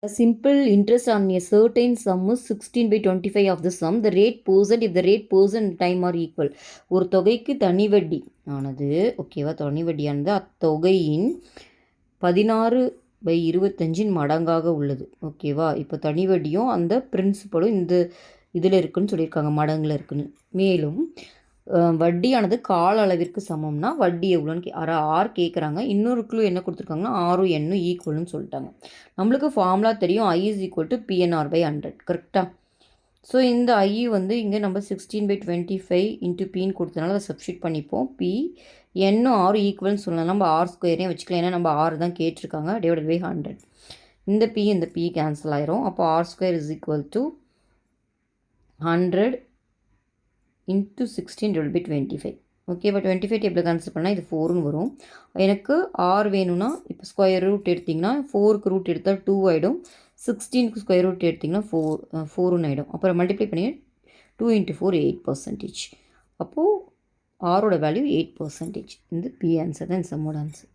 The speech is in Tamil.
A simple interest on a certain sum is 16/25 of the sum. The rate percent if the rate percent time are equal. ஒரு தொகைக்கு தனி வட்டி ஆனது ஓகேவா, தனி வட்டியானது அத்தொகையின் 16/25 மடங்காக உள்ளது. ஓகேவா, இப்போ தனி வட்டியும் அந்த பிரின்சிபலும் இந்த இதில் இருக்குன்னு சொல்லியிருக்காங்க, மடங்கில் இருக்குன்னு. மேலும் வட்டியானது கால அளவிற்கு சமம்னா வட்டி எவ்வளோன்னு ஆர் கேட்குறாங்க. இன்னொரு க்ளூ என்ன கொடுத்துருக்காங்கன்னா ஆரும் எண்ணும் ஈக்குவல்னு சொல்லிட்டாங்க. நம்மளுக்கு ஃபார்முலா தெரியும், I is equal to PNR/100. கரெக்டாக? ஸோ இந்த ஐ வந்து இங்கே நம்ம 16/25 இன்ட்டு பின்னு கொடுத்தனால அதை சப்ஸ்டியூட் பண்ணிப்போம். பி என்னும் ஆர் ஈக்குவல்னு சொல்லலாம். நம்ம ஆர் ஸ்கொயரையும் வச்சுக்கலாம், ஏன்னா நம்ம ஆர் தான் கேட்டிருக்காங்க. Divided by 100. இந்த பி கேன்சல் ஆயிரும். அப்போ R square is equal to 100 into 16/25. Okay, இப்போ 25 எப்படி கேன்சல் பண்ணால் இது 4ன்னு வரும். எனக்கு ஆர் வேணும்னா இப்போ ஸ்கொயர் ரூட் எடுத்திங்கன்னா 4க்கு ரூட் எடுத்தால் 2 ஆகிடும். 16க்கு ஸ்கொயர் ரூட் எடுத்திங்கன்னா 4ன்னு ஆகிடும். அப்புறம் மல்டிப்ளை பண்ணி 2 × 4 8%. அப்போது ஆரோட வேல்யூ 8%. இந்த பி ஆன்சர் தான் சம்மோட ஆன்சர்.